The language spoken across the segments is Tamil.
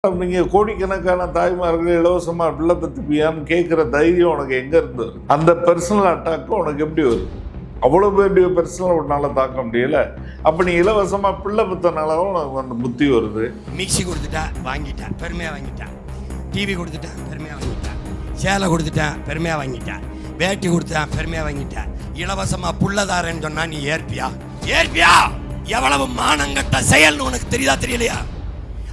நீங்க கோடிக்கணக்கான தாய்மார்கள் இலவசமா பிள்ளை பெற்றுப்பியான்னு கேட்குற தைரியம் உனக்கு எங்க இருந்து வருது? அந்த பர்சனல் அட்டாக்கு உனக்கு எப்படி வருது? அவ்வளோ பேருடைய பர்சனல் உன்னால தாக்க முடியல. அப்ப நீ இலவசமா பிள்ளை பெற்றனாலும் உனக்கு அந்த புத்தி வருது. மிக்சி கொடுத்துட்டா வாங்கிட்டேன், பெருமையா வாங்கிட்டேன். டிவி கொடுத்துட்டேன், பெருமையா வாங்கிட்டேன். சேலை கொடுத்துட்டேன், பெருமையா வாங்கிட்டேன். வேட்டி கொடுத்துட்டேன், பெருமையா வாங்கிட்டேன். இலவசமா புள்ளதாரன்னு சொன்னா நீ ஏற்பியா? எவ்வளவு மானங்கட்ட செயல்னு உனக்கு தெரியுதா தெரியலையா?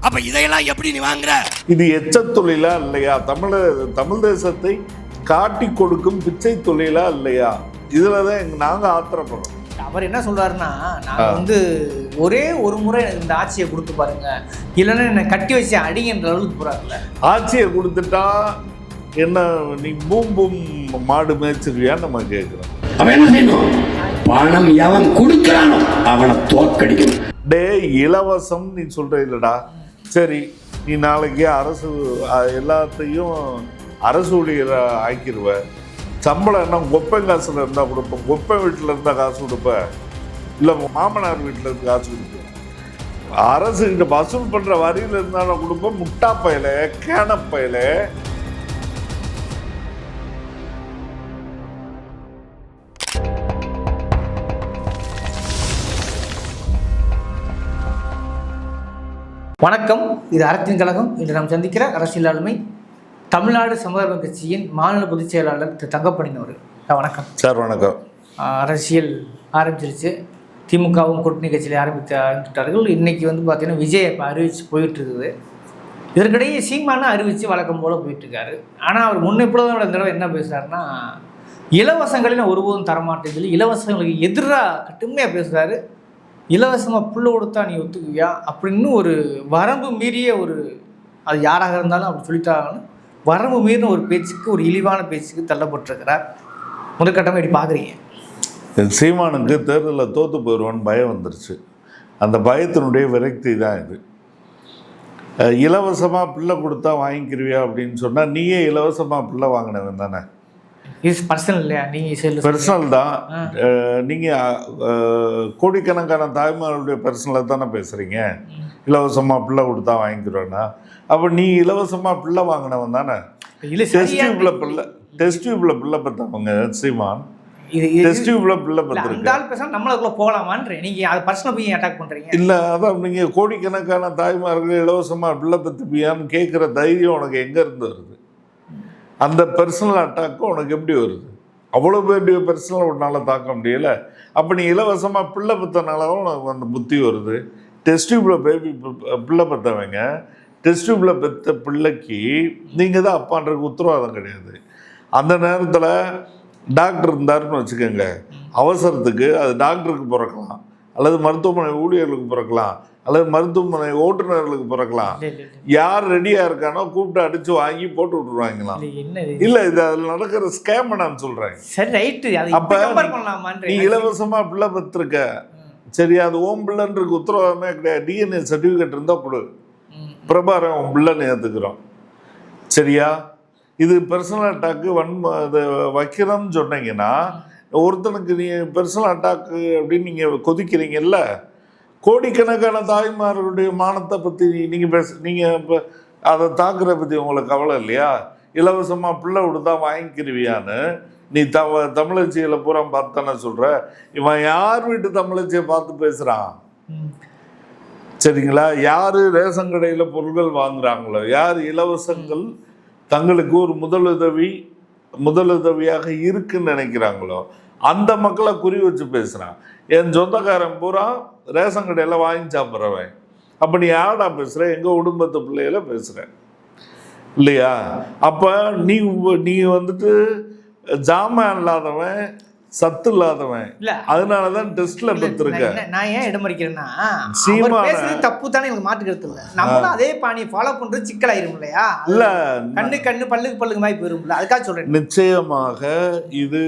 அப்ப இதையெல்லாம் எப்படி நீ வாங்குற? இது எச்ச தொழிலா இல்லையா? தமிழ் தேசத்தை காட்டி கொடுக்கும் பிச்சை தொழிலா இல்லையா? இதுலதான் நாங்க ஆத்திரப்படுறோம். அவர் என்ன சொல்றாருன்னா, நான் ஒரே ஒரு முறை இந்த ஆட்சியை கொடுத்து பாருங்க, இல்லைன்னா என்னை கட்டி வச்சு அடிங்கன்ற அளவுக்கு போறாருல்ல. ஆட்சியை கொடுத்துட்டா என்ன நீ பூம் மாடு மேய்ச்சிருவியா நம்ம கேட்கிறோம். அவன் என்ன செய்யணும்? பணம் எவன் கொடுக்கிறானோ அவனை தோற்கடிக்கணும். டே இலவசம் நீ சொல்ற இல்லடா, சரி நீ நாளைக்கு அரசு எல்லாத்தையும் அரசு ஊழியரை ஆக்கிடுவ. சம்பளம் என்ன கொப்பன் காசுல இருந்தா கொடுப்ப, கொப்பை வீட்டில் இருந்தா காசு கொடுப்ப, இல்லை மாமனார் வீட்டில் இருந்து காசு கொடுப்ப, அரசு கிட்ட வசூல் பண்ற வரியில இருந்தாலும் கொடுப்ப. முட்டா பயல, கேனப்பயல. வணக்கம், இது அறத்தின் கழகம். இன்று நாம் சந்திக்கிற அரசியல் ஆளுமை தமிழ்நாடு சமூக கட்சியின் மாநில பொதுச் செயலாளர் திரு தங்கப்பனின் அவர்கள். வணக்கம் சார். வணக்கம். அரசியல் ஆரம்பிச்சிருச்சு. திமுகவும் கூட்டணி கட்சியில் ஆரம்பித்துட்டார்கள். இன்னைக்கு பார்த்தீங்கன்னா விஜய் இப்போ அறிவிச்சு போயிட்டு இருக்குது. இதற்கிடையே சீமானும் அறிவித்து வழக்கம் போல் போயிட்டுருக்காரு. ஆனால் அவர் முன்னெப்பொழுதும் தடவை என்ன பேசுகிறாருன்னா, இலவசங்களில் ஒருபோதும் தரமாட்டேன்னு சொல்லி இலவசங்களுக்கு எதிராக கட்டுமையாக பேசுகிறாரு. இலவசமாக புள்ள கொடுத்தா நீ ஒத்துக்குவியா அப்படின்னு ஒரு வரம்பு மீறிய அது யாராக இருந்தாலும் அப்படி சொல்லித்தாங்கன்னு வரம்பு மீறின ஒரு பேச்சுக்கு, ஒரு இழிவான பேச்சுக்கு தள்ளப்பட்டிருக்கிறார். முதற்கட்டமாக இப்படி பார்க்குறீங்க? சீமானுக்கு தேர்தலில் தோற்று போயிடுவான்னு பயம் வந்துருச்சு. அந்த பயத்தினுடைய விரக்தி தான் இது. இலவசமாக பிள்ளை கொடுத்தா வாங்கிக்கிருவியா அப்படின்னு சொன்னால், நீயே இலவசமாக பிள்ளை வாங்கினவன் தானே. பர்சனல் இல்லையா? நீங்கள் பர்சனல் தான். நீங்கள் கோடிக்கணக்கான தாய்மார்களுடைய பர்சனலை தானே பேசுகிறீங்க. இலவசமாக பிள்ளை கொடுத்தா வாங்கிக்கிறோன்னா, அப்போ நீ இலவசமாக பிள்ளை வாங்கினவன் தானே. டெஸ்ட் டியூப்ல பிள்ளை பெற்றவங்க சீமான். டெஸ்ட் டியூப்ல பிள்ளை பெற்றிருக்கு. நம்மளுக்குள்ள போகலாமான்றேன். நீங்கள் அதை பர்சனல் போய் அட்டாக் பண்ணுறீங்க. இல்லை, அதான் நீங்கள் கோடிக்கணக்கான தாய்மார்கள் இலவசமாக பிள்ளை பெற்றுப்பியான்னு கேட்குற தைரியம் உனக்கு எங்கே இருந்து வருது? அந்த பர்சனல் அட்டாக்கு உனக்கு எப்படி வருது? அவ்வளோ பேருடைய பர்சனல் உன்னால தாக்க முடியல. அப்போ நீ இலவசமாக பிள்ளை பெற்றனாலும் உனக்கு அந்த புத்தி வருது. டெஸ்ட் டியூப்ல பிள்ளை பெற்றவங்க, டெஸ்ட் டியூப்ல பெற்ற பிள்ளைக்கு நீங்கள் தான் அப்பான்றதுக்கு உத்தரவாதம் கிடையாது. அந்த நேரத்தில் டாக்டர் இருந்தாருன்னு வச்சுக்கோங்க, அவசரத்துக்கு அது டாக்டருக்கு பிறக்கலாம், அல்லது மருத்துவமனை ஊழியர்களுக்கு பிறக்கலாம், அல்லது மருத்துவமனை ஓட்டுநர்களுக்கு பிறக்கலாம். யார் ரெடியா இருக்கானோ கூப்பிட்டு அடிச்சு வாங்கி போட்டு விட்டுருவாங்களாம். இல்ல, இது அதில் நடக்கிற ஸ்கேம் நான் சொல்றேன். அப்ப நீ இலவசமா பிள்ளை பெற்றிருக்க, சரி, அது ஓம் பிள்ளைன்றதுக்கு உத்தரவாதமே கிடையாது. டிஎன்ஏ சர்டிபிகேட் இருந்தா கொடு, பிரபாரம் உன் பிள்ளைன்னு ஏத்துக்கிறோம், சரியா? இது பர்சனல் அட்டாக்கு வைக்கிறோம்னு சொன்னீங்கன்னா, ஒருத்தனுக்கு நீ பர்சனல் அட்டாக்கு அப்படின்னு நீங்க கொதிக்கிறீங்கல்ல. கோடிக்கணக்கான தாய்மார்களுடைய மானத்தை பற்றி நீங்கள் இப்போ அதை தாக்குற பற்றி உங்களுக்கு கவலை இல்லையா? இலவசமாக பிள்ளை கொடுத்தா வாங்கிக்கிருவியான்னு நீ தமிழச்சியில் பூரா பார்த்தானே சொல்கிற. இவன் யார் வீட்டு தமிழச்சியை பார்த்து பேசுகிறான்? சரிங்களா? யார் ரேஷன் கடையில் பொருட்கள் வாங்குறாங்களோ, யார் இலவசங்கள் தங்களுக்கு ஒரு முதலுதவியாக இருக்குன்னு நினைக்கிறாங்களோ, அந்த மக்களை குறி வச்சு பேசுகிறான். என் சொந்தக்காரன் பூரா ரேஷன் கடையில் வாங்கி சாப்பிட்றவன். அப்போ நீ யாரா பேசுகிற? எங்கள் குடும்பத்து பிள்ளையில பேசுகிறேன் இல்லையா? அப்போ நீ ஜாமான் இல்லாதவன், சத்து இல்லாதவன். அதனாலதான் டெஸ்ட்ல பெற்றிருக்க. நான் ஏன் இடம் மறிக்கிறேன்னா, தப்பு தானே எனக்கு மாட்டுக்கிறது இல்லை. நம்மளும் அதே பாணியை ஃபாலோ பண்றது சிக்கலாயிரும் இல்லையா? இல்ல, கண்ணு பல்லுக்கு மாதிரி போயிரும்ல, அதுக்காக சொல்றேன். நிச்சயமாக இது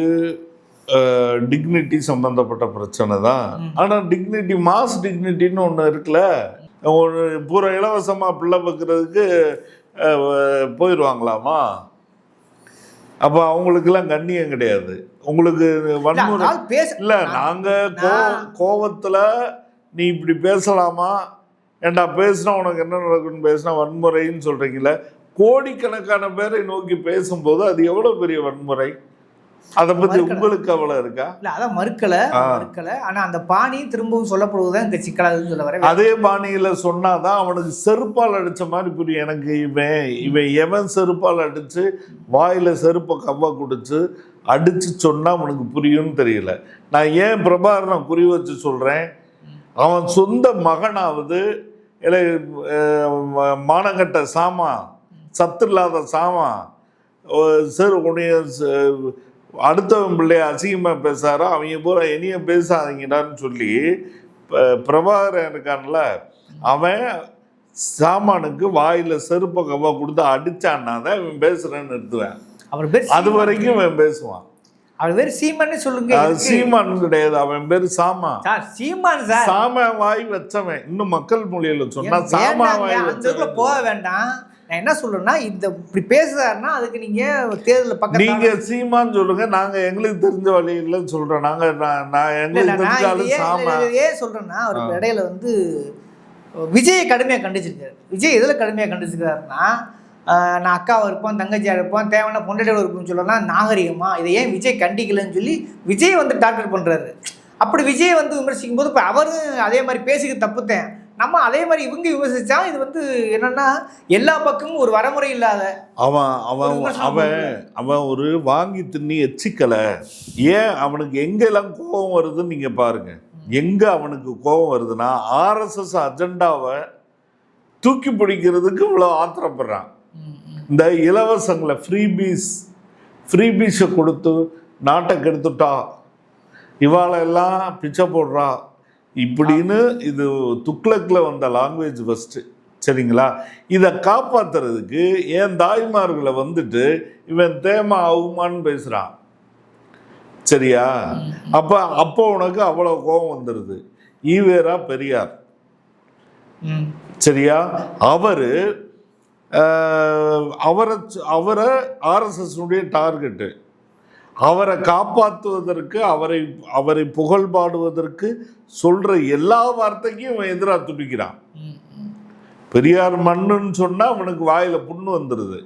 டிக்னிட்டி சம்பந்தப்பட்ட பிரச்சனை தான். ஆனால் டிக்னிட்டி, மாஸ் டிக்னிட்டின்னு ஒன்று இருக்குல்ல. ஒரு பூரா இலவசமாக பிள்ளை வைக்கிறதுக்கு போயிடுவாங்களாமா? அப்போ அவங்களுக்கெல்லாம் கண்ணியம் கிடையாது. உங்களுக்கு வன்முறை இல்லை. நாங்கள் கோவத்தில் நீ இப்படி பேசலாமா ஏன்டா பேசினா உனக்கு என்ன நடக்குன்னு பேசினா வன்முறைன்னு சொல்றீங்களே, கோடிக்கணக்கான பேரை நோக்கி பேசும்போது அது எவ்வளவு பெரிய வன்முறை? அதை பத்தி உங்களுக்கு கவலை இருக்கா? இல்ல அதான் மறுக்கல. ஆனா அந்த பாணி திரும்பவும் சொல்லப்படுவதுதான் இந்த சிக்கலாதுன்னு சொல்ல வரேன். அதே பாணியில சொன்னாதான் அவனுக்கு செருப்பால் அடிச்ச மாதிரி புரியும். எனக்கு இவன் எவன் செருப்பால் அடிச்சு வாயில செருப்பை கவ்வா குடிச்சு அடிச்சு சொன்னா அவனுக்கு புரியும்னு தெரியல. நான் ஏன் பிரபாகரனை குறி வச்சு சொல்றேன், அவன் சொந்த மகனாவது இல்லை மானங்கட்ட சாமா, சத்து இல்லாத சாமா, உன்னைய அடுத்தவன் பிள்ளைய அசிங்கமாக பேசாரோ அவங்க பூரா இனிய பேசாதீங்கடான்னு சொல்லி பிரபாகரன் இருக்கான்ல, அவன் சாமானுக்கு வாயில செருப்ப கவ்வா கொடுத்து அடிச்சான்னா தான் இவன் பேசுறேன்னு நிறுத்துவேன். அவர் பேர் அது வரைக்கும் இவன் பேசுவான். அவர் பேர் சீமான்னு சொல்லுங்க. சீமான் கிடையாது, அவன் பேரு சாமா. சீமான் சார், சாமா வாய் வச்சவன். இன்னும் மக்கள் மொழியில சொன்னா சாமா வாய் வச்சவன். போக வேண்டாம். நான் என்ன சொல்றேன்னா, இந்த இப்படி பேசுறாருன்னா அதுக்கு நீங்க தேர்தல் பக்கம் நீங்க சீமான்னு சொல்லுங்க, நாங்க எங்களுக்கு தெரிஞ்ச வழியில சொல்றோம். நாங்க எங்களுக்கு தெரிஞ்சாலும் சாமா. ஏன் சொல்றேன்னா, அவருக்கு இடையில வந்து விஜயை கடுமையாக கண்டிச்சிருக்காரு. விஜய் எதில் கடுமையாக கண்டிச்சிருக்காருன்னா, நான் அக்காவை இருப்போம், தங்கச்சியாக இருப்போம், தேவையான பொண்டாட்டியோட இருப்போம்னு சொல்லலாம் நாகரிகமா, இதை ஏன் விஜய் கண்டிக்கலன்னு சொல்லி விஜய் வந்து டார்கெட் பண்ணுறாரு. அப்படி விஜய் வந்து விமர்சிக்கும் போது இப்போ அவரும் அதே மாதிரி பேசிக்க தப்புத்தேன். நம்ம அதே மாதிரி இவங்க விமர்சிச்சா இது வந்து என்னன்னா எல்லா பக்கமும் ஒரு வரமுறை இல்லாத அவன் ஒரு வாங்கி திண்ணி எச்சிக்கலை. ஏன் அவனுக்கு எங்கெல்லாம் கோபம் வருதுன்னு நீங்க பாருங்க. எங்க அவனுக்கு கோபம் வருதுன்னா, ஆர்எஸ்எஸ் அஜெண்டாவை தூக்கி பிடிக்கிறதுக்கு இவ்வளோ ஆத்திரப்படுறான். இந்த இலவசங்களை ஃப்ரீபீஸை கொடுத்து நாட்டை கெடுத்துட்டா, இவாளெல்லாம் பிச்சை போடுறா இப்படின்னு இது துக்ளக்கில் வந்த லாங்குவேஜ் ஃபஸ்ட்டு. சரிங்களா? இதை காப்பாற்றுறதுக்கு என் தாய்மார்களை வந்துட்டு இவன் தேமா ஆகுமான்னு பேசுகிறான். சரியா? அப்போ உனக்கு அவ்வளோ கோபம் வந்துடுது. ஈவேரா பெரியார், சரியா, அவரை ஆர்எஸ்எஸ்னுடைய டார்கெட்டு. அவரை காப்பாற்றுவதற்கு, அவரை புகழ்பாடுவதற்கு சொல்ற எல்லா வார்த்தைக்கும் எதிராக துடிக்கிறான். பெரியார் மண்ணுன்னு சொன்னா அவனுக்கு வாயில புண்ணு வந்துடுது.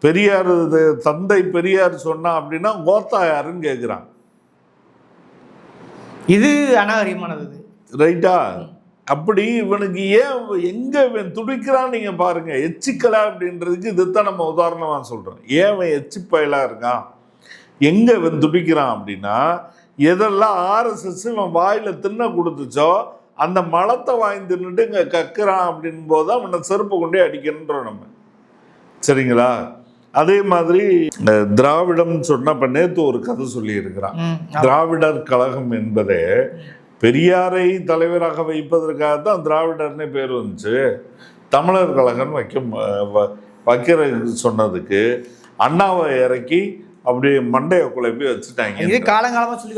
பெரியார் தந்தை பெரியார் சொன்னா அப்படின்னா கோத்தா யாருன்னு கேட்கிறான். இது அநாகரிகமானது, ரைட்டா? அப்படி இவனுக்கு ஏன் எங்க இவன் துடிக்கிறான் நீங்க பாருங்க. எச்சிக்கலா அப்படின்றதுக்கு இதுதான் நம்ம உதாரணமா சொல்றோம். ஏன் அவன் எச்சிப்பயலா இருக்கான், எங்க இவன் துடிக்கிறான் அப்படின்னா, எதெல்லாம் ஆர்எஸ்எஸ் இவன் வாயில தின்ன கொடுத்துச்சோ அந்த மலத்தை வாங்கி தின்னுட்டு இங்க கக்குறான் அப்படின் போது அவனை செருப்பு கொண்டே அடிக்கணுன்றோம் நம்ம. சரிங்களா? அதே மாதிரி திராவிடம் சொன்ன இப்ப நேத்து ஒரு கதை சொல்லி இருக்கிறான். திராவிடர் கழகம் என்பதே பெரியாரை தலைவராக வைப்பதற்காக தான் திராவிடர்னே பேர் வந்துச்சு. தமிழர் கழகம் வைக்கிற சொன்னதுக்கு அண்ணாவை இறக்கி அப்படியே மண்டையை குழப்பி வச்சுட்டாங்க. இது காலங்காலமா சொல்லி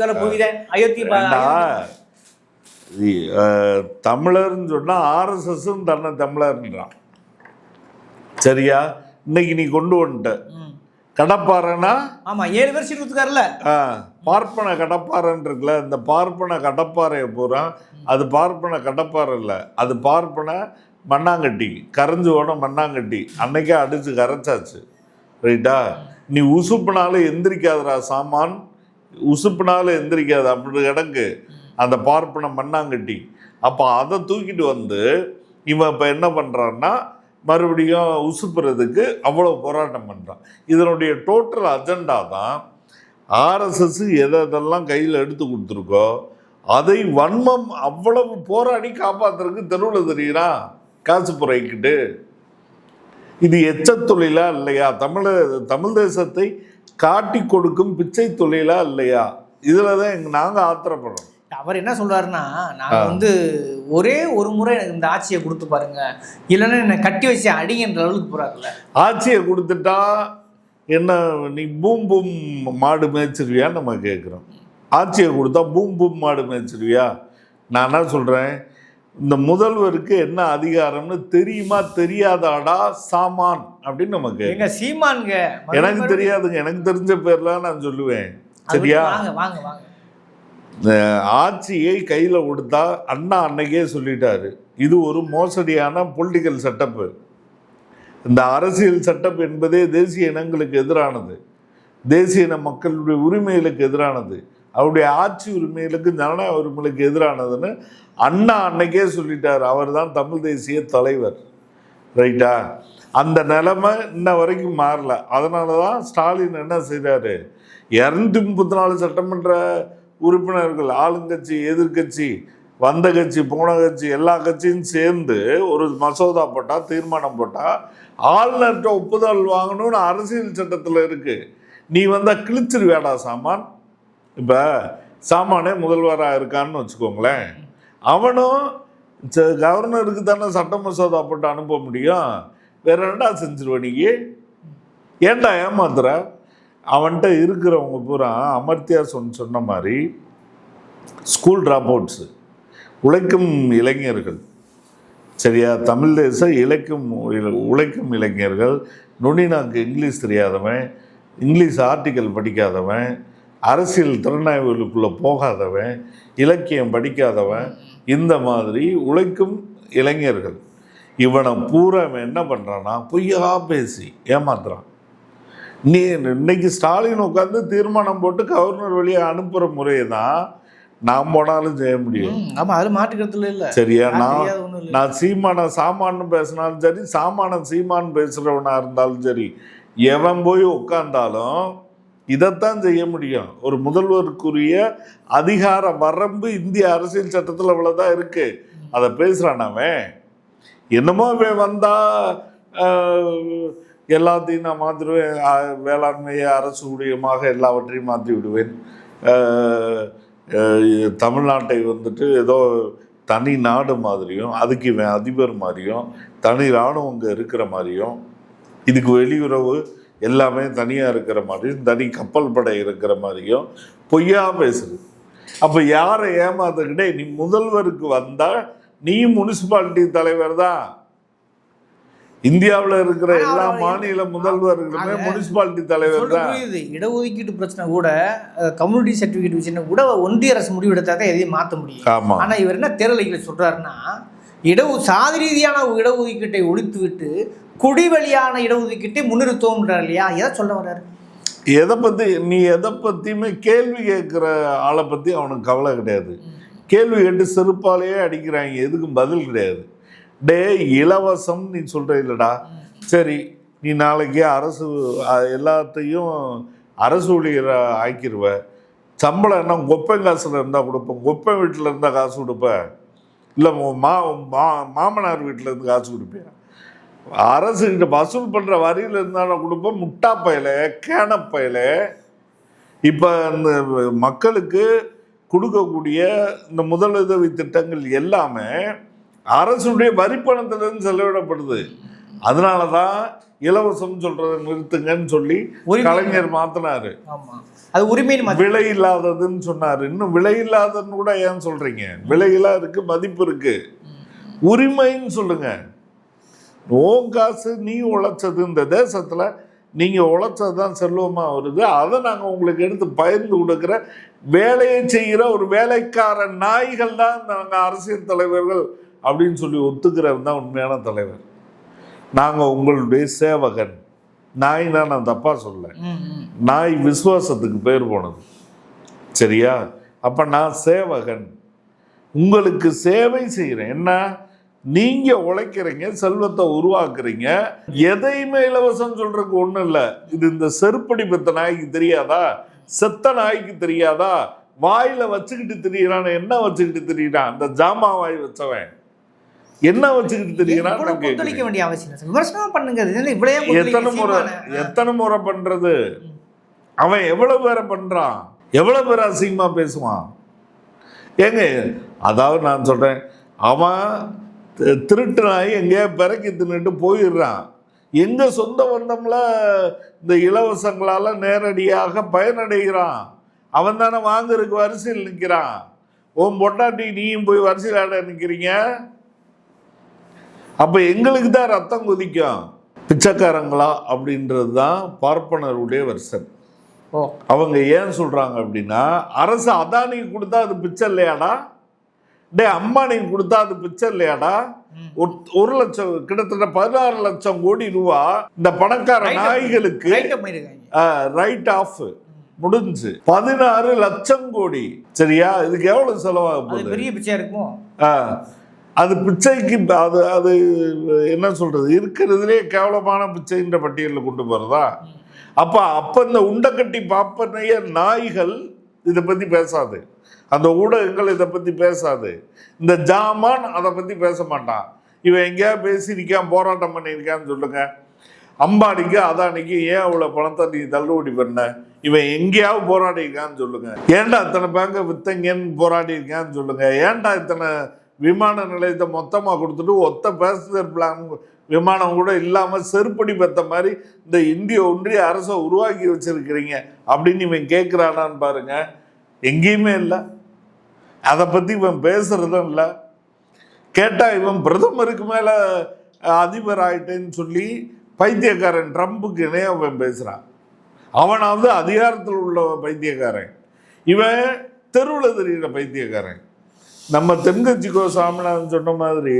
தமிழர்னு சொன்னா ஆர்எஸ்எஸ் தன்னை தமிழர்ன்றான். சரியா? இன்னைக்கு நீ கொண்டு வந்துட்ட கடப்பாறைனா, ஆமா 7 பேர் சீட் கொடுத்துக்காருல, பார்ப்பன கடப்பாறைன்னு இருக்குல்ல, இந்த பார்ப்பன கடப்பாறையை பூரா அது பார்ப்பன கடப்பாறை இல்லை, அது பார்ப்பன மண்ணாங்கட்டி, கரைஞ்சு ஓட மண்ணாங்கட்டி. அன்னைக்கே அடிச்சு கரைச்சாச்சு. ரைட்டா? நீ உசுப்புனாலும் எந்திரிக்காதரா சாமான், உசுப்புனாலும் எந்திரிக்காது, அப்படி கிடக்கு அந்த பார்ப்பன மண்ணாங்கட்டி. அப்போ அதை தூக்கிட்டு வந்து இவன் இப்போ என்ன பண்ணுறான்னா, மறுபடியும் உசுப்புறதுக்கு அவ்வளோ போராட்டம் பண்ணுறான். இதனுடைய டோட்டல் அஜெண்டா தான் ஆர்எஸ்எஸ் எதெல்லாம் கையில் எடுத்து கொடுத்துருக்கோ அதை வன்மம் அவ்வளவு போராடி காப்பாற்றுறதுக்கு தெருவில் தெரியுறான் காசு புரைக்கிட்டு. இது எச்ச தொழிலா இல்லையா? தமிழ் தேசத்தை காட்டி கொடுக்கும் பிச்சை தொழிலா இல்லையா? இதில் தான் நாங்கள் ஆத்திரப்படுறோம். அவர் என்ன சொல்றாருன்னா, நான் வந்து ஒரே ஒரு முறை எனக்கு இந்த ஆட்சியை கொடுத்து பாருங்க, இல்லைன்னா என்னை கட்டி வச்சு அடிங்கன்ற அளவுக்கு போறாருல்ல. ஆட்சியை கொடுத்துட்டா என்ன, நீ பூம் பூம் மாடு மேய்ச்சிருவியா நம்ம கேட்குறோம். ஆட்சியை கொடுத்தா பூம் பூம் மாடு மேய்ச்சிருவியா? நான் என்ன சொல்றேன், இந்த முதல்வருக்கு என்ன அதிகாரம்னு தெரியுமா தெரியாதாடா சாமான் அப்படின்னு நம்ம கேட்க. ஆட்சியை கையில் கொடுத்தா அண்ணா அன்னைக்கே சொல்லிட்டாரு, இது ஒரு மோசடியான பொலிட்டிக்கல் செட்டப்பு. இந்த அரசியல் செட்டப் என்பதே தேசிய இனங்களுக்கு எதிரானது, தேசிய இன மக்களுடைய உரிமைகளுக்கு எதிரானது, அவருடைய ஆட்சி உரிமைகளுக்கு ஜனநாயக உரிமைகளுக்கு எதிரானதுன்னு அண்ணா அன்னைக்கே சொல்லிட்டார். அவர் தான் தமிழ் தேசிய தலைவர். ரைட்டா? அந்த நிலைமை இன்ன வரைக்கும் மாறல. அதனால தான் ஸ்டாலின் என்ன செய்கிறாரு, 234 சட்டமன்ற உறுப்பினர்கள், ஆளுங்கட்சி எதிர்கட்சி வந்த கட்சி போன கட்சி எல்லா கட்சியும் சேர்ந்து ஒரு மசோதா போட்டால், தீர்மானம் போட்டால் ஆளுநர்கிட்ட ஒப்புதல் வாங்கணும்னு அரசியல் சட்டத்தில் இருக்குது. நீ வந்தால் கிழிச்சிருவேடா சாமான். இப்போ சாமானே முதல்வராக இருக்கான்னு வச்சுக்கோங்களேன், அவனும் கவர்னருக்கு தானே சட்ட மசோதா போட்டு அனுப்ப முடியும். வேற என்னடா செஞ்சிருவ நீ? ஏன்டா ஏமாத்துற? அவன்கிட்ட இருக்கிறவங்க பூரா அமர்த்தியா சொன்ன மாதிரி ஸ்கூல் ட்ராப் அவுட்ஸு, உழைக்கும் இளைஞர்கள். சரியா? தமிழ் தேச உழைக்கும் இளைஞர்கள், நுனிநாக்கு இங்கிலீஷ் தெரியாதவன், இங்கிலீஷ் ஆர்டிக்கல் படிக்காதவன், அரசியல் திறனாய்வுகளுக்குள்ளே போகாதவன், இலக்கியம் படிக்காதவன், இந்த மாதிரி உழைக்கும் இளைஞர்கள். இவனை பூரா என்ன பண்ணுறான்னா பொய்யா பேசி ஏமாத்துறான். நீ இன்னைக்கு ஸ்டாலின் உட்காந்து தீர்மானம் போட்டு கவர்னர் வழியை அனுப்புகிற முறையை தான் நான் போனாலும் செய்ய முடியும். ஆமாம், அது மாற்றுக்கிறதுல இல்லை. சரியா? நான் சாமான்னு பேசினாலும் சரி, சீமான் பேசுகிறவனா இருந்தாலும் சரி, எவன் போய் உட்கார்ந்தாலும் இதைத்தான் செய்ய முடியும். ஒரு முதல்வருக்குரிய அதிகார வரம்பு இந்திய அரசியல் சட்டத்தில் இவ்வளோதான் இருக்கு. அதை பேசுகிறான் அவன். என்னமோ அவன் வந்தா எல்லாத்தையும் நான் மாற்றிடுவேன், வேளாண்மையை அரசு ஊழியமாக எல்லாவற்றையும் மாற்றி விடுவேன், தமிழ்நாட்டை வந்துட்டு ஏதோ தனி நாடு மாதிரியும், அதுக்கு இவன் அதிபர் மாதிரியும், தனி இராணுவம் அங்கே இருக்கிற மாதிரியும், இதுக்கு வெளியுறவு எல்லாமே தனியாக இருக்கிற மாதிரியும், தனி கப்பல் படை இருக்கிற மாதிரியும் பொய்யா பேசுது. அப்போ யாரை ஏமாத்துக்கிட்டே, நீ முதல்வருக்கு வந்தால் நீ முனிசிபாலிட்டி தலைவர் தான். இந்தியாவில் இருக்கிற எல்லா மாநில முதல்வர்களுமே முனிசிபாலிட்டி தலைவர் தான். இடஒதுக்கீட்டு பிரச்சனை கூட, கம்யூனிட்டி சர்டிஃபிகேட் விஷயம் கூட ஒன்றிய அரசு முடிவு எடுத்தா தான் எதையும் மாற்ற முடியும். ஆமாம். ஆனால் இவர் என்ன தேர்தலில் சொல்கிறாருன்னா, சாதி ரீதியான இடஒதுக்கீட்டை ஒழித்து விட்டு குடிவழியான இடஒதுக்கீட்டை முன்னிறுத்துவோம்ன்றார் இல்லையா? எதை சொல்ல வர்றாரு? எதை பற்றியுமே கேள்வி கேட்குற ஆளை பற்றி அவனுக்கு கவலை கிடையாது. கேள்வி கேட்டு செருப்பாலேயே அடிக்கிறாங்க, எதுக்கும் பதில் கிடையாது. இலவசம் நீ சொல்கிற இல்லைடா, சரி நீ நாளைக்கு அரசு எல்லாத்தையும் அரசு ஊழியரை ஆக்கிடுவ, சம்பளம் என்ன கொப்பன் காசில் இருந்தால் கொடுப்பேன், கொப்பன் வீட்டில் இருந்தால் காசு கொடுப்பேன், இல்லை மாமனார் வீட்டில் இருந்து காசு கொடுப்பேன், அரசுகிட்ட வசூல் பண்ணுற வரியில் இருந்தாலும் கொடுப்பேன். முட்டா பயல, கேனப்பயல. இப்போ இந்த மக்களுக்கு கொடுக்கக்கூடிய இந்த முதலுதவி திட்டங்கள் எல்லாமே அரசுடைய வரிப்பணத்திலிருந்து செலவிடப்படுது. அதனால தான் இலவசம் சொல்றதை நிறுத்துங்கன்னு சொல்லி கலைஞர் மாத்தினாரு. அது உரிமை விலை இல்லாததுன்னு சொன்னாரு. இன்னும் விலை இல்லாததுன்னு கூட ஏன் சொல்றீங்க? விலையெல்லாம் இருக்கு, மதிப்பு இருக்கு. உரிமைன்னு சொல்லுங்க. ஓ காசு நீ உழைச்சது, இந்த தேசத்துல நீங்க உழைச்சதுதான் செல்வமா வருது, அதை நாங்க உங்களுக்கு எடுத்து பகிர்ந்து கொடுக்குற வேலையை செய்கிற ஒரு வேலைக்கார நாய்கள் தான் நாங்க அரசியல் தலைவர்கள் அப்படின்னு சொல்லி ஒத்துக்கிறவன் தான் உண்மையான தலைவர். நாங்கள் உங்களுடைய சேவகன். நாய்னா நான் தப்பா சொல்ல, நாய் விசுவாசத்துக்கு பேர் போனது. சரியா? அப்ப நான் சேவகன், உங்களுக்கு சேவை செய்கிறேன். என்ன, நீங்க உழைக்கிறீங்க, செல்வத்தை உருவாக்குறீங்க, எதையுமே இலவசம் சொல்றதுக்கு ஒண்ணும் இல்லை. இது இந்த செருப்படி பெத்த நாய்க்கு தெரியாதா? செத்த நாய்க்கு தெரியாதா? வாயில வச்சுக்கிட்டு திரியிறான். என்ன வச்சுக்கிட்டு திரியிறான்? அந்த ஜாமா வாய் வச்சவன் என்ன வச்சுக்கிட்டு திரியிறான்? எத்தனை முறை பண்றது? அவன் எவ்வளவு பேரை பண்றான், எவ்வளவு பேர் அசிங்கமா பேசுவான். ஏங்க, அதாவது நான் சொல்றேன், அவன் திருட்டு நாய் எங்கேயா பிறக்கி தின்னுட்டு போயிடுறான். எங்க சொந்த பந்தம்ல இந்த இலவசங்களால நேரடியாக பயனடைகிறான். அவன் தானே வாங்குறதுக்கு வரிசையில் நிற்கிறான். உன் பொட்டாட்டி நீயும் போய் வரிசையில் ஆட நிற்கிறீங்க. அப்ப எங்களுக்கு தான் ரத்தம் கொதிக்கும். பிச்சைக்காரங்களா அப்படின்றது தான் பார்ப்பனருடைய வருஷன். ஓ அவங்க ஏன் சொல்றாங்க அப்படின்னா, அரசு அதானிக்கு கொடுத்தா அது பிச்சை இல்லையாடா, டே அம்பானிக்கு கொடுத்தா அது பிச்சை இல்லையாடா, 1 லட்சம் கிட்டத்தட்ட 16 லட்சம் கோடி ரூபா இந்த பணக்கார நாய்களுக்கு ரைட் ஆஃப் முடிஞ்சு 16 லட்சம் கோடி. சரியா, இதுக்கு எவ்வளவு செலவாக போகுது? பெரிய பிச்சையா இருக்குமோ? அது பிச்சைக்கு அது அது என்ன சொல்றது, இருக்கிறதுலே கேவலமான பிச்சைன்ற பட்டியலில் கொண்டு போறதா? அப்ப இந்த உண்டக்கட்டி பாப்பனைய நாய்கள் இதை பத்தி பேசாது, அந்த ஊடகங்கள் இதை பத்தி பேசாது, இந்த ஜாமான் அதை பத்தி பேச மாட்டான். இவன் எங்கேயா பேசியிருக்கான், போராட்டம் பண்ணியிருக்கான்னு சொல்லுங்க. அம்பானிக்கு அதானிக்கு ஏன் அவ்வளவு பணத்தை நீ தள்ளுபடி பண்ண? இவன் எங்கேயாவது போராடி இருக்கான்னு சொல்லுங்க. ஏன்டா இத்தனை பேங்க வித்தங்கன்னு போராடி இருக்கான்னு சொல்லுங்க. ஏன்டா இத்தனை விமான நிலையத்தை மொத்தமா கொடுத்துட்டு ஒத்த பேசஞ்சர் பிளான் விமானம் கூட இல்லாம செருப்படி பெத்த மாதிரி இந்த இந்திய ஒன்றிய அரசை உருவாக்கி வச்சிருக்கிறீங்க அப்படின்னு இவன் கேட்கிறானான்னு பாருங்க. எங்கேயுமே இல்லை, அதை பத்தி இவன் பேசுறதும் இல்லை. கேட்டா இவன் பிரதமருக்கு மேல அதிபர் ஆயிட்டேன்னு சொல்லி பைத்தியக்காரன் ட்ரம்புக்கு இணைய அவன் பேசுறான். அவனாவது அதிகாரத்தில் உள்ள பைத்தியக்காரன், இவன் தெருவில் தெரிகிற பைத்தியக்காரன். நம்ம தென்கட்சிக்கோ சாமிநாதன் சொன்ன மாதிரி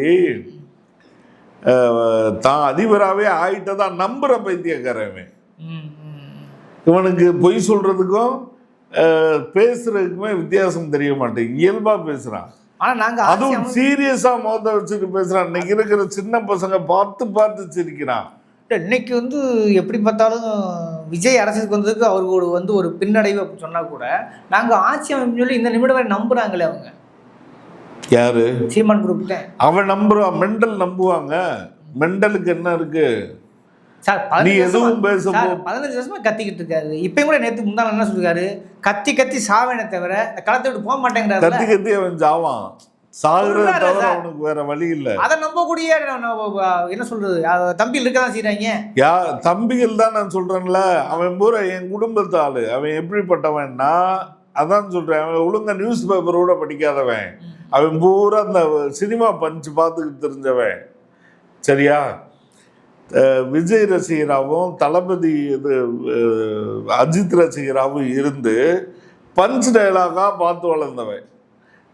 தான் அதிபராகவே ஆயிட்டதான் நம்புற பைத்தியக்காரன். இவனுக்கு பொய் சொல்றதுக்கும் பேசுறதுக்குமே வித்தியாசம் தெரிய மாட்டேங்குது. இயல்பா பேசுறான், அதுவும் சீரியஸா மோத வச்சுட்டு பேசுறான். இன்னைக்கு இருக்கிற சின்ன பசங்க பார்த்து சிரிக்கிறான். இன்னைக்கு வந்து எப்படி பார்த்தாலும் விஜய் அரசுக்கு வந்ததுக்கு அவருக்கு வந்து ஒரு பின்னடைவு அப்படின்னு சொன்னா கூட நாங்கள் ஆட்சி அமைப்பு சொல்லி இந்த நிமிடம் வரை நம்புறாங்களே. அவங்க யாரு? சீமான் குரூப் தான். அவன் நம்புறான், மெண்டல் நம்புவாங்க. மெண்டலுக்கு என்ன இருக்கு சார்? நீ எதுவும் பேச 15 வருஷமா கத்திக்கிட்டு இருக்காரு. இப்பயும் கூட நேற்று முந்தாள் என்ன சொல்லிருக்காரு, கத்தி சாவேனே தவிர இந்த களத்தை விட்டு போக மாட்டேங்கிறாரு. கத்தி அவன் ஜாவான், சாகுறத தவிர அவனுக்கு வேற வழி இல்லை. அதை நம்பக்கூடிய என்ன சொல்றது, தம்பிகள் இருக்கதான் செய்யறாங்க. தம்பிகள் தான் நான் சொல்றேன்ல. அவன் பூரா என் குடும்பத்து ஆளு. அவன் எப்படிப்பட்டவன்னா, அதான் சொல்றேன், அவன் ஒழுங்கா நியூஸ் பேப்பரோட படிக்காதவன். அவன் பூரா அந்த சினிமா பஞ்சு பார்த்துக்கிட்டு தெரிஞ்சவன். சரியா, விஜய் ரசிகராகவும் தளபதி இது அஜித் ரசிகராகவும் இருந்து பஞ்ச் டைலாகா பார்த்து வளர்ந்தவன்.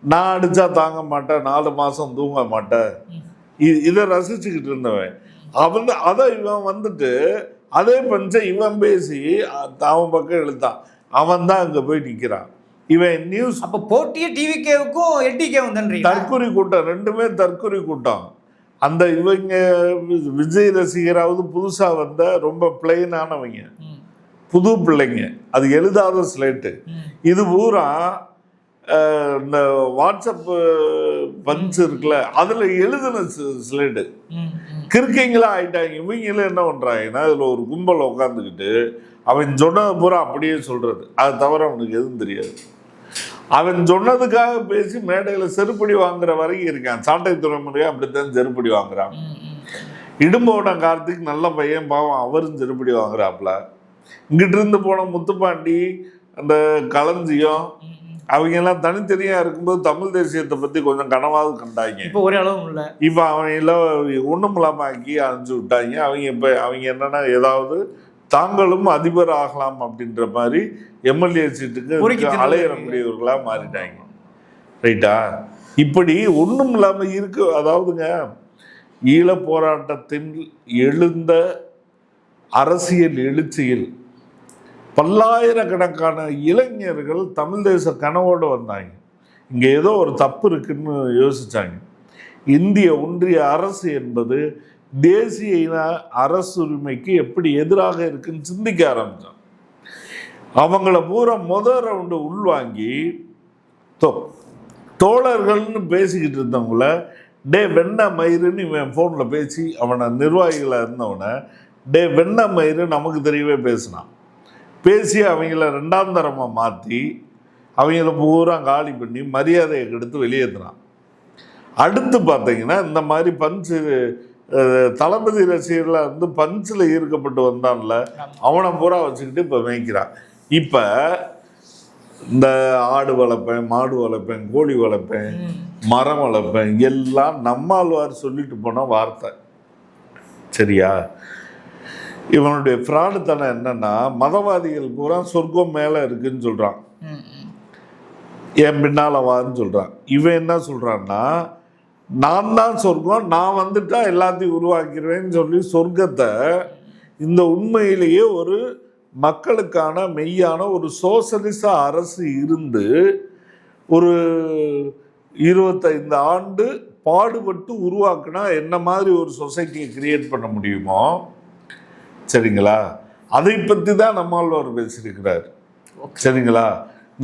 நான் அடிச்சா தாங்க மாட்டேன், 4 மாசம் தூங்க மாட்டேன், இதை ரசிச்சுக்கிட்டு இருந்தவன். அதை இவன் வந்துட்டு அதே பஞ்சை இவன் பேசி அவன் பக்கம் இழுத்தான். அவன் தான் அங்க போய் நிக்கிறான். இவன் நியூஸ் அப்ப போட்டியே டிவிகேவுக்கும் எட்டிகேவும் தான் தற்கொலை கூட்டம், ரெண்டுமே தற்கொலை கூட்டம். அந்த இவங்க விஜய் ரசிகராவது புதுசா வந்த ரொம்ப பிளெயினானவங்க, புது பிள்ளைங்க, அது எழுதாத ஸ்லேட்டு. இது பூரா இந்த வாட்ஸ்அப் பஞ்ச் இருக்குல்ல, அதுல எழுதின ஸ்லேட்டு. கிறுக்கைங்களா ஆயிட்டாங்க. இவங்களும் என்ன பண்றாங்கன்னா, இதுல ஒரு கும்பல் உட்காந்துக்கிட்டு அவன் சொன்னது பூரா அப்படியே சொல்றது. அது தவிர அவனுக்கு எதுவும் தெரியாது. அவன் சொன்னதுக்காக பேசி மேடையில் செருப்படி வாங்குற வரைக்கும் இருக்கான். சாட்டை துறைமுறையாக அப்படித்தான் செருப்படி வாங்குறான். இடும்போட கார்த்திக் நல்ல பையன், பாவம், அவரும் செருப்படி வாங்குறாப்புல. இங்கிட்டு இருந்து போன முத்துப்பாண்டி, அந்த களஞ்சியம், அவங்க எல்லாம் தனித்தனியா இருக்கும்போது தமிழ் தேசியத்தை பத்தி கொஞ்சம் கனவாவது கண்டாங்க. இப்போ ஒரே அளவும் இல்லை. இப்போ அவங்க எல்லாம் ஒண்ணும் இல்லாம ஆக்கி அனுப்பிச்சு விட்டாங்க. அவங்க என்னன்னா, ஏதாவது தாங்களும் அதிபர் ஆகலாம் அப்படின்ற மாதிரி எம்எல்ஏ சீட்டுக்கு அலையறக்கூடியவர்களா மாறிட்டாங்க. ரைட்டா? இப்படி ஒண்ணும் இல்லாம இருக்கு. அதாவதுங்க, ஈழ போராட்டத்தில் எழுந்த அரசியல் எழுச்சியில் பல்லாயிரக்கணக்கான இளைஞர்கள் தமிழ் தேச கனவோடு வந்தாங்க. இங்கே ஏதோ ஒரு தப்பு இருக்குன்னு யோசிச்சாங்க. இந்திய ஒன்றிய அரசு என்பது தேசிய இன அரசுரிமைக்கு எப்படி எதிராக இருக்குன்னு சிந்திக்க ஆரம்பிச்சான். அவங்கள பூரா முதல் ரவுண்டு உள்வாங்கி தோழர்கள்னு பேசிக்கிட்டு இருந்தவங்கள டே வெண்ண மயிருன்னு இவன் ஃபோனில் பேசி அவனை நிர்வாகிகளாக இருந்தவனை டே வெண்ண மயிறு நமக்கு தெரியவே பேசினான். பேசி அவங்கள 2ஆம் தரமாக மாற்றி அவங்கள பூரா காலி பண்ணி மரியாதையை கெடுத்து வெளியேற்றுறான். அடுத்து பார்த்தீங்கன்னா, இந்த மாதிரி பஞ்சு தளபதி ரசிகர்லாம் வந்து பஞ்சில் ஈர்க்கப்பட்டு வந்தான்ல, அவனை பூரா வச்சுக்கிட்டு இப்போ மேய்க்கிறான். இப்போ இந்த ஆடு வளர்ப்பேன், மாடு வளர்ப்பேன், கோழி வளர்ப்பேன், மரம் வளர்ப்பேன், எல்லாம் நம்மாழ்வார் சொல்லிட்டு போன வார்த்தை. சரியா? இவனுடைய ஃப்ராடுத்தனம் என்னன்னா, மதவாதிகள் பூரா சொர்க்கம் மேலே இருக்குன்னு சொல்கிறான், என் பின்னால் வான்னு சொல்கிறான். இவன் என்ன சொல்கிறான்னா, நான் தான் சொர்க்கம், நான் வந்துட்டா எல்லாத்தையும் உருவாக்கிடுவேன்னு சொல்லி சொர்க்கத்தை இந்த உண்மையிலேயே ஒரு மக்களுக்கான மெய்யான ஒரு சோசலிச அரசு இருந்து ஒரு 25 ஆண்டு பாடுபட்டு உருவாக்குனா என்ன மாதிரி ஒரு சொசைட்டியை கிரியேட் பண்ண முடியுமோ, சரிங்களா, அதை பற்றி தான் நம்மாழ்வார் பேசியிருக்கிறார். சரிங்களா,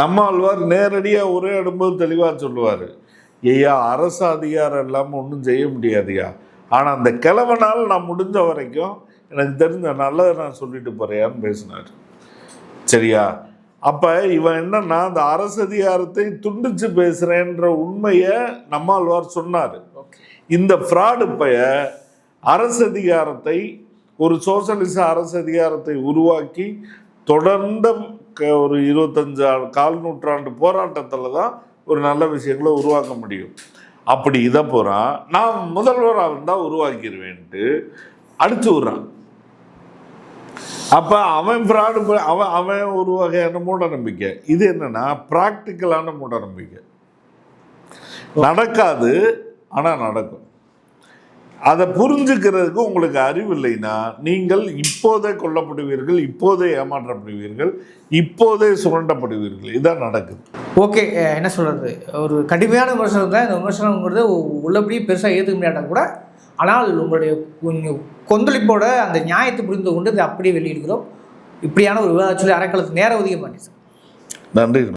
நம்மாழ்வார் நேரடியாக ஒரே இடம்போது தெளிவாக சொல்லுவார், ஐயா அரசு அதிகாரம் இல்லாமல் ஒன்றும் செய்ய முடியாதுயா, ஆனால் அந்த கிழவனால் நான் முடிஞ்ச வரைக்கும் எனக்கு தெரிஞ்ச நல்லதை நான் சொல்லிட்டு போகிறேன்னு பேசினார். சரியா, அப்போ இவன் என்னன்னா அந்த அரசு அதிகாரத்தை துண்டிச்சு பேசுகிறேன்ற உண்மையை நம்மாழ்வார் சொன்னார். இந்த ஃப்ராடு பைய அரசு அதிகாரத்தை, ஒரு சோசலிச அரசு அதிகாரத்தை உருவாக்கி தொடர்ந்த ஒரு 25 கால் நூற்றாண்டு போராட்டத்தில் தான் ஒரு நல்ல விஷயங்களை உருவாக்க முடியும். அப்படி இதை போகிறான், நான் முதல்வராக இருந்தால் உருவாக்கிடுவேன்ட்டு அடிச்சு விட்றான். அப்போ அவன் ஃப்ராடு, அவன் ஒரு வகையான மூட நம்பிக்கை. இது என்னன்னா ப்ராக்டிக்கலான மூட நம்பிக்கை. நடக்காது, ஆனால் நடக்கும். அதை புரிஞ்சுக்கிறதுக்கு உங்களுக்கு அறிவு இல்லைன்னா நீங்கள் இப்போதே கொல்லப்படுவீர்கள், இப்போதே ஏமாற்றப்படுவீர்கள், இப்போதே சுரண்டப்படுவீர்கள். இதான் நடக்குது. ஓகே, என்ன சொல்கிறது, ஒரு கடுமையான விமர்சனம் தான். இந்த விமர்சனங்கிறது உள்ளபடியே பெருசாக ஏற்றுக்க முடியாட்டா கூட, ஆனால் உங்களுடைய கொந்தளிப்போட அந்த நியாயத்தை புரிந்து கொண்டு இதை அப்படியே வெளியிடுகிறோம். இப்படியான ஒரு விவாதம் சொல்லி அறக்களத்துக்கு நேரம் ஒதுக்க மாட்டேன் சார். நன்றி.